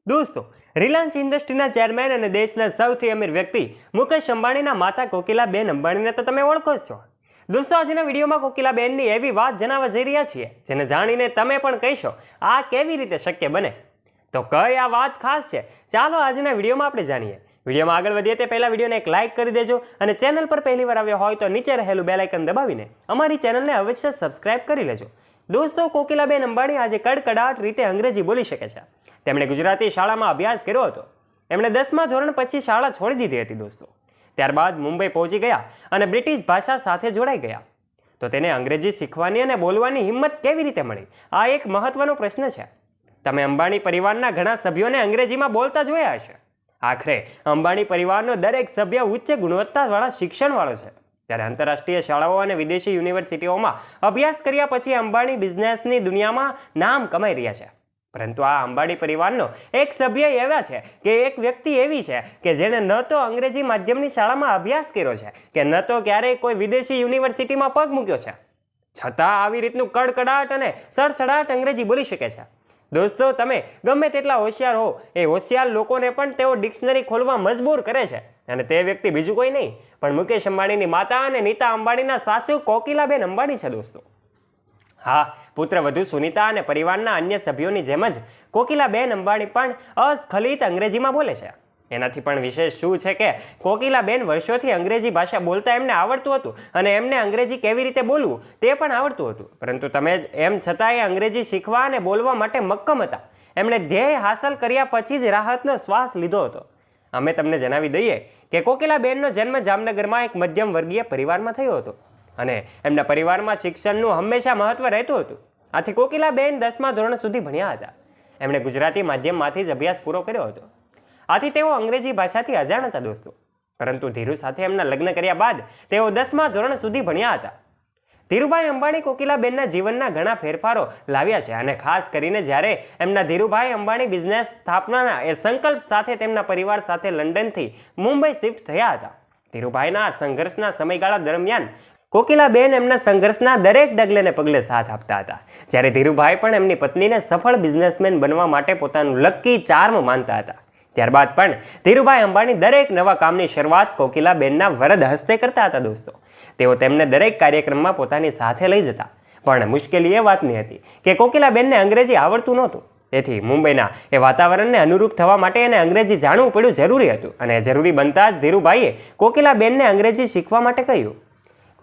દોસ્તો, Reliance ઇન્ડસ્ટ્રીના chairman અને દેશના સૌથી અમીર વ્યક્તિ મુકેશ અંબાણીના માતા કોકિલાબેન અંબાણીને તો તમે ઓળખો જ છો. દોસ્તો, આજના વિડીયોમાં કોકિલાબેનની એવી વાત જણાવવા જઈ રહ્યા છીએ જેને જાણીને તમે પણ કહેશો આ કેવી રીતે શક્ય બને. તો કઈ આ વાત ખાસ છે, ચાલો આજના વિડીયોમાં આપણે જાણીએ. વિડીયોમાં આગળ વધીએ તે પહેલા વિડીયોને એક લાઇક કરી દેજો અને ચેનલ પર પહેલીવાર આવ્યો હોય તો નીચે રહેલું બેલ આઇકન દબાવીને અમારી ચેનલને અવશ્ય સબસ્ક્રાઇબ કરી લેજો. દોસ્તો, કોકિલાબેન અંબાણી આજે કડકડાટ રીતે અંગ્રેજી બોલી શકે છે. તેમણે ગુજરાતી શાળામાં અભ્યાસ કર્યો હતો. એમણે 10મા ધોરણ પછી શાળા છોડી દીધી હતી દોસ્તો. ત્યારબાદ મુંબઈ પહોંચી ગયા અને બ્રિટિશ ભાષા સાથે જોડાઈ ગયા. તો તેને અંગ્રેજી શીખવાની અને બોલવાની હિંમત કેવી રીતે મળી, આ એક મહત્વનો પ્રશ્ન છે. તમે અંબાણી પરિવારના ઘણા સભ્યોને અંગ્રેજીમાં બોલતા જોયા હશે. આખરે અંબાણી પરિવારનો દરેક સભ્ય ઉચ્ચ ગુણવત્તાવાળા શિક્ષણવાળો છે. ત્યારે આંતરરાષ્ટ્રીય શાળાઓ અને વિદેશી યુનિવર્સિટીઓમાં અભ્યાસ કર્યા પછી અંબાણી બિઝનેસની દુનિયામાં નામ કમાઈ રહ્યા છે. પરંતુ આ અંબાણી પરિવારનો એક સભ્ય એવા છે કે એક વ્યક્તિ એવી છે કે જેણે ન તો અંગ્રેજી માધ્યમની શાળામાં અભ્યાસ કર્યો છે કે ન તો ક્યારેય કોઈ વિદેશી યુનિવર્સિટીમાં પગ મૂક્યો છે, છતાં આવી રીતનું કડકડાટ અને સડસડાટ અંગ્રેજી બોલી શકે છે. દોસ્તો, તમે ગમે તેટલા હોશિયાર હો, એ હોશિયાર લોકોને પણ તેઓ ડિક્શનરી ખોલવા મજબૂર કરે છે. અને તે વ્યક્તિ બીજું કોઈ નહીં પણ મુકેશ અંબાણીની માતા અને નીતા અંબાણીના સાસુ કોકિલાબેન અંબાણી છે દોસ્તો. હા, પુત્રવધુ સુનીતા અને પરિવારના અન્ય સભ્યોની જેમ જ કોકિલાબેન અંબાણી પણ અસ્ખલિત અંગ્રેજીમાં બોલે છે. એનાથી પણ વિશેષ શું છે કે કોકિલાબેન વર્ષોથી અંગ્રેજી ભાષા બોલતા એમને આવડતું હતું અને એમને અંગ્રેજી કેવી રીતે બોલવું તે પણ આવડતું હતું. પરંતુ તમે એમ છતાં એ અંગ્રેજી શીખવા અને બોલવા માટે મક્કમ હતા. એમણે ધ્યેય હાંસલ કર્યા પછી જ રાહતનો શ્વાસ લીધો હતો. અમે તમને જણાવી દઈએ કે કોકિલાબેનનો જન્મ જામનગરમાં એક મધ્યમ વર્ગીય પરિવારમાં થયો હતો અને એમના પરિવારમાં શિક્ષણનું હંમેશા મહત્વ રહેતું હતું. આથી કોકિલાબેન 10મા ધોરણ સુધી ભણ્યા હતા. એમણે ગુજરાતી માધ્યમમાંથી જ અભ્યાસ પૂરો કર્યો હતો. આથી તેઓ અંગ્રેજી ભાષાથી અજાણ હતા દોસ્તો. પરંતુ ધીરુ સાથે એમના લગ્ન કર્યા બાદ તેઓ 10મા ધોરણ સુધી ભણ્યા હતા. ધીરુભાઈ અંબાણી કોકિલાબેનના જીવનના ઘણા ફેરફારો લાવ્યા છે અને ખાસ કરીને જ્યારે એમના ધીરુભાઈ અંબાણી બિઝનેસ સ્થાપનાના એ સંકલ્પ સાથે તેમના પરિવાર સાથે લંડનથી મુંબઈ શિફ્ટ થયા હતા. ધીરુભાઈના સંઘર્ષના સમયગાળા દરમિયાન કોકિલાબેન એમના સંઘર્ષના દરેક ડગલેને પગલે સાથ આપતા હતા. જ્યારે ધીરુભાઈ પણ એમની પત્નીને સફળ બિઝનેસમેન બનવા માટે પોતાનું લકી ચાર્મ માનતા હતા. ત્યારબાદ પણ ધીરુભાઈ અંબાણી દરેક નવા કામની શરૂઆત કોકિલાબેનના વરદ હસ્તે કરતા હતા દોસ્તો. તેઓ તેમને દરેક કાર્યક્રમમાં પોતાની સાથે લઈ જતા. પણ મુશ્કેલી એ વાતની હતી કે કોકિલાબેનને અંગ્રેજી આવડતું નહોતું. તેથી મુંબઈના એ વાતાવરણને અનુરૂપ થવા માટે એને અંગ્રેજી જાણવું પડ્યું જરૂરી હતું. અને જરૂરી બનતા જ ધીરુભાઈએ કોકિલાબેનને અંગ્રેજી શીખવા માટે કહ્યું.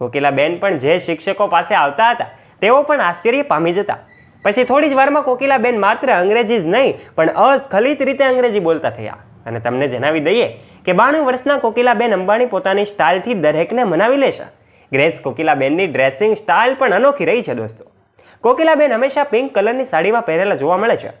કોકિલાબેન પણ જે શિક્ષકો પાસે આવતા હતા તેઓ પણ આશ્ચર્ય પામી જતા. પછી થોડી જ વારમાં કોકિલાબેન માત્ર અંગ્રેજી જ નહીં પણ અસ્ખલિત રીતે અંગ્રેજી બોલતા થયા. અને તમને જણાવી દઈએ કે 92 વર્ષના કોકિલાબેન અંબાણી પોતાની સ્ટાઇલથી દરેકને મનાવી લેશે. ગ્રેસ કોકિલાબેનની ડ્રેસિંગ સ્ટાઇલ પણ અનોખી રહી છે દોસ્તો. કોકિલાબેન હંમેશા પિંક કલરની સાડીમાં પહેરેલા જોવા મળે છે.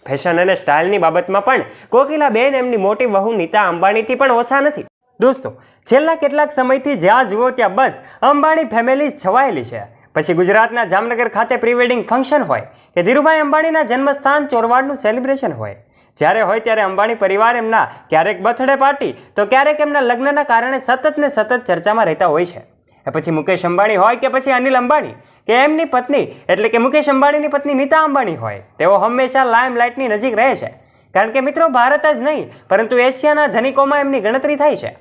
ફેશન અને સ્ટાઇલની બાબતમાં પણ કોકિલાબેન એમની મોટી વહુ નીતા અંબાણીથી પણ ઓછા નથી. દોસ્તો, છેલ્લા કેટલાક સમયથી જ્યાં જુઓ ત્યાં બસ અંબાણી ફેમિલી છવાયેલી છે. પછી ગુજરાતના જામનગર ખાતે પ્રી વેડિંગ ફંક્શન હોય કે ધીરુભાઈ અંબાણીના જન્મસ્થાન ચોરવાડનું સેલિબ્રેશન હોય, જ્યારે હોય ત્યારે અંબાણી પરિવાર એમના ક્યારેક બર્થડે પાર્ટી તો ક્યારેક એમના લગ્નના કારણે સતત ને સતત ચર્ચામાં રહેતા હોય છે. પછી મુકેશ અંબાણી હોય કે પછી અનિલ અંબાણી કે એમની પત્ની એટલે કે મુકેશ અંબાણીની પત્ની નીતા અંબાણી હોય, તેઓ હંમેશા લાઇમલાઇટની નજીક રહે છે. કારણ કે મિત્રો, ભારત જ નહીં પરંતુ એશિયાના ધનિકોમાં એમની ગણતરી થાય છે.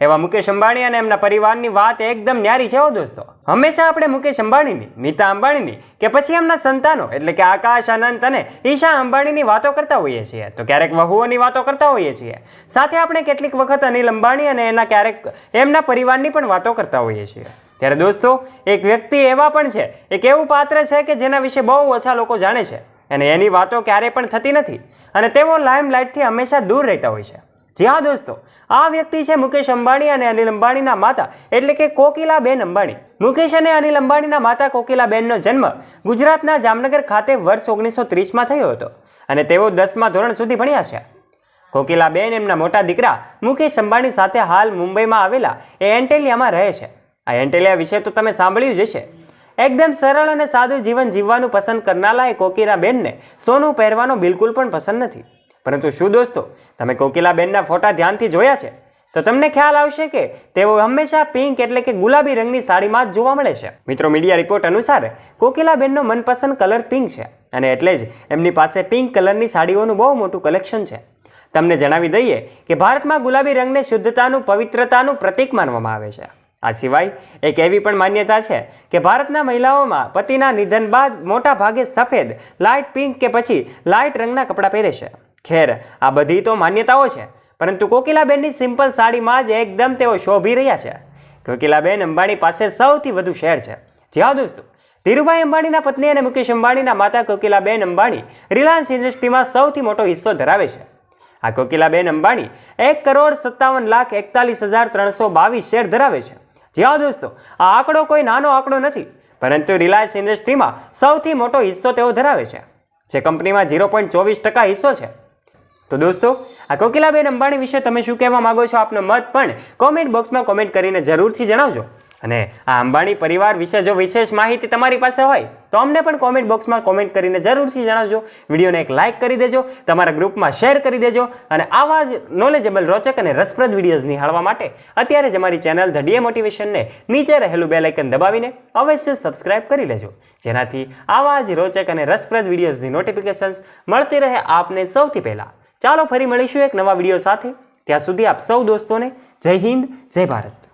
એવા મુકેશ અંબાણી અને એમના પરિવારની વાત એકદમ ન્યારી છે દોસ્તો. હંમેશા આપણે મુકેશ અંબાણીની, નીતા અંબાણીની કે પછી એમના સંતાનો એટલે કે આકાશ, અનંત અને ઈશા અંબાણીની વાતો કરતા હોઈએ છીએ, તો ક્યારેક વહુઓની વાતો કરતા હોઈએ છીએ. સાથે આપણે કેટલીક વખત અનિલ અંબાણી અને ક્યારેક એમના પરિવારની પણ વાતો કરતા હોઈએ છીએ. ત્યારે દોસ્તો, એક વ્યક્તિ એવા પણ છે, એક એવું પાત્ર છે કે જેના વિશે બહુ ઓછા લોકો જાણે છે અને એની વાતો ક્યારેય પણ થતી નથી અને તેઓ લાઇમલાઇટથી હંમેશા દૂર રહેતા હોય છે. જી હા દોસ્તો, આ વ્યક્તિ છે મુકેશ અંબાણી અને અનિલ અંબાણીના માતા એટલે કે કોકિલાબેન અંબાણી. મુકેશ અને અનિલ અંબાણીના માતા કોકિલાબેનનો જન્મ ગુજરાતના જામનગર ખાતે વર્ષ 1930માં થયો હતો અને તેઓ 10મા ધોરણ સુધી ભણ્યા છે. કોકિલાબેન એમના મોટા દીકરા મુકેશ અંબાણી સાથે હાલ મુંબઈમાં આવેલા એન્ટેલિયામાં રહે છે. આ એન્ટેલિયા વિશે તો તમે સાંભળ્યું જ હશે. એકદમ સરળ અને સાદું જીવન જીવવાનું પસંદ કરનારા એ કોકિલાબેનને સોનું પહેરવાનો બિલકુલ પણ પસંદ નથી. પરંતુ શું દોસ્તો, તમે કોકિલાબેનના ફોટા ધ્યાનથી જોયા છે? તો તમને ખ્યાલ આવશે કે તેઓ હંમેશા પિંક એટલે કે ગુલાબી રંગની સાડીમાં જ જોવા મળે છે. મિત્રો, મીડિયા રિપોર્ટ અનુસાર કોકિલાબેનનો મનપસંદ કલર પિંક છે અને એટલે જ એમની પાસે પિંક કલરની સાડીઓનું બહુ મોટું કલેક્શન છે. તમને જણાવી દઈએ કે ભારતમાં ગુલાબી રંગને શુદ્ધતાનું, પવિત્રતાનું પ્રતીક માનવામાં આવે છે. આ સિવાય એક એવી પણ માન્યતા છે કે ભારતના મહિલાઓમાં પતિના નિધન બાદ મોટા ભાગે સફેદ, લાઇટ પિંક કે પછી લાઇટ રંગના કપડાં પહેરે છે. ખેર, આ બધી તો માન્યતાઓ છે, પરંતુ કોકિલાબેનની સિમ્પલ સાડીમાં જ એકદમ તેઓ શોભી રહ્યા છે. કોકિલાબેન અંબાણી પાસે સૌથી વધુ શેર છે. જી હા દોસ્તો, ધીરુભાઈ અંબાણીના પત્ની અને મુકેશ અંબાણીના માતા કોકિલાબેન અંબાણી રિલાયન્સ ઇન્ડસ્ટ્રીમાં સૌથી મોટો હિસ્સો ધરાવે છે. આ કોકિલાબેન અંબાણી 1,57,41,322 શેર ધરાવે છે. જી હા દોસ્તો, આ આંકડો કોઈ નાનો આંકડો નથી, પરંતુ રિલાયન્સ ઇન્ડસ્ટ્રીમાં સૌથી મોટો હિસ્સો તેઓ ધરાવે છે, જે કંપનીમાં 0.24% હિસ્સો છે. તો દોસ્તો, આ કોકિલાબેન અંબાણી વિશે તમે શું કહેવા માંગો છો? આપનો મત પણ કોમેન્ટ બોક્સમાં કોમેન્ટ કરીને જરૂરથી જણાવજો. અને આ અંબાણી પરિવાર વિશે જો વિશેષ માહિતી તમારી પાસે હોય તો અમને પણ કોમેન્ટ બોક્સમાં કોમેન્ટ કરીને જરૂરથી જણાવજો. વિડીયોને એક લાઇક કરી દેજો, તમારા ગ્રુપમાં શેર કરી દેજો અને આવા જ નોલેજેબલ, રોચક અને રસપ્રદ વિડીયોઝ નિહાળવા માટે અત્યારે જ અમારી ચેનલ ધ ડીએ મોટિવેશનને નીચે રહેલું બેલ આઇકન દબાવીને અવશ્ય સબસ્ક્રાઇબ કરી લેજો, જેનાથી આવા જ રોચક અને રસપ્રદ વિડીયોઝની નોટિફિકેશન્સ મળતી રહે આપને સૌથી પહેલા. ચાલો ફરી મળીશું એક નવા વિડીયો સાથે. ત્યાં સુધી આપ સૌ દોસ્તોને જય હિન્દ, જય ભારત.